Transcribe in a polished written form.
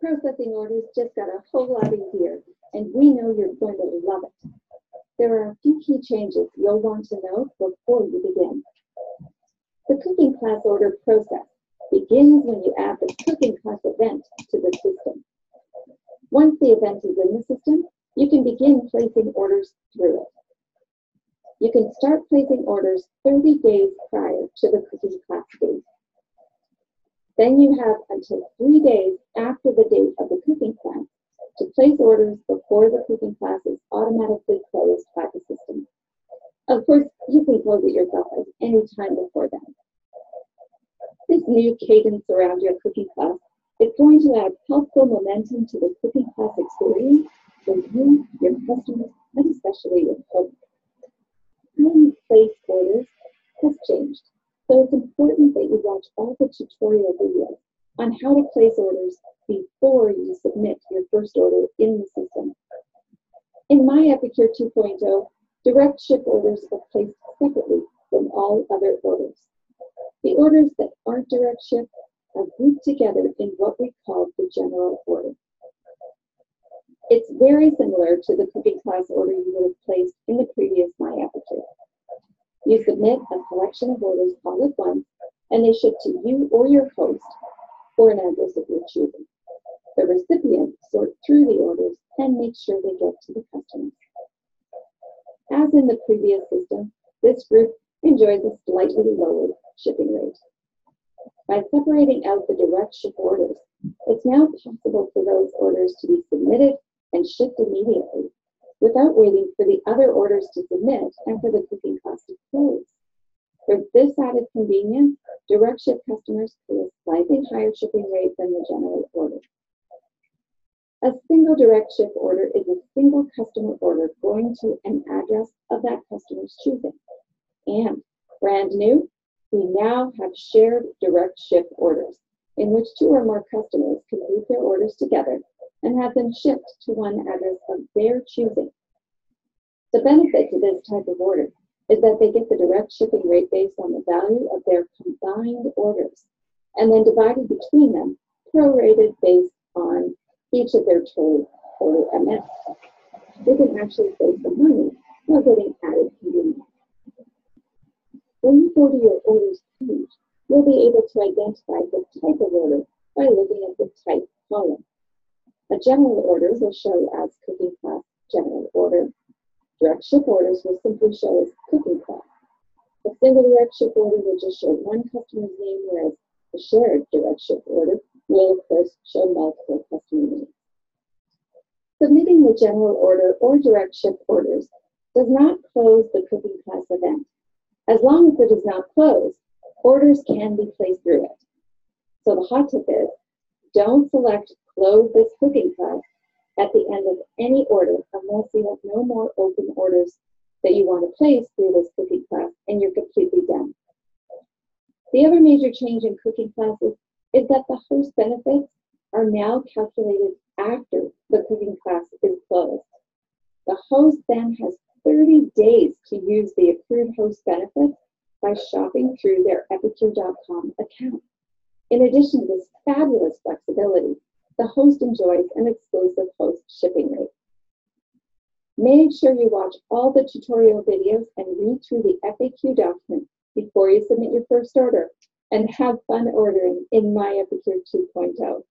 Processing orders just got a whole lot easier, and we know you're going to love it. There are a few key changes you'll want to know before you begin. The cooking class order process begins when you add the cooking class event to the system. Once the event is in the system, you can begin placing orders through it. You can start placing orders 30 days prior to the cooking class date. Then you have until 3 days after the date of the cooking class to place orders before the cooking class is automatically closed by the system. Of course, you can close it yourself at any time before then. This new cadence around your cooking class is going to add helpful momentum to the cooking class experience for you, your customers, and especially your hosts. How you place orders has changed. So it's important that you watch all the tutorial videos on how to place orders before you submit your first order in the system. In my Epicure 2.0, direct ship orders are placed separately from all other orders. The orders that aren't direct ship are grouped together in what we call the general order. It's very similar to the cooking class order you would have placed in the previous My Epicure. You submit a collection of orders all at once, and they ship to you or your host for an address of your choosing. The recipient sorts through the orders and makes sure they get to the customers. As in the previous system, this group enjoys a slightly lower shipping rate. By separating out the direct ship orders, it's now possible for those orders to be submitted and shipped immediately, without waiting for the other orders to submit and for the cooking class to close. For this added convenience, direct ship customers pay a slightly higher shipping rate than the general order. A single direct ship order is a single customer order going to an address of that customer's choosing. And brand new, we now have shared direct ship orders, in which 2 or more customers can group their orders together and have them shipped to one address of their choosing. The benefit to this type of order is that they get the direct shipping rate based on the value of their combined orders, and then divided between them, prorated based on each of their total amounts. They can actually save some money while getting added convenience. When you go to your orders page, you'll be able to identify the type of order by looking at the type column. A general orders will show as cooking class general order. Direct ship orders will simply show as cooking class. A single direct ship order will just show one customer's name, whereas a shared direct ship order will, of course, show multiple customer names. Submitting the general order or direct ship orders does not close the cooking class event. As long as it is not closed, orders can be placed through it. So the hot tip is, don't select close this cooking class at the end of any order unless you have no more open orders that you want to place through this cooking class and you're completely done. The other major change in cooking classes is that the host benefits are now calculated after the cooking class is closed. The host then has 30 days to use the accrued host benefits by shopping through their Epicure.com account. In addition to this fabulous flexibility, the host enjoys an exclusive host shipping rate. Make sure you watch all the tutorial videos and read through the FAQ document before you submit your first order, and have fun ordering in My Epicure 2.0.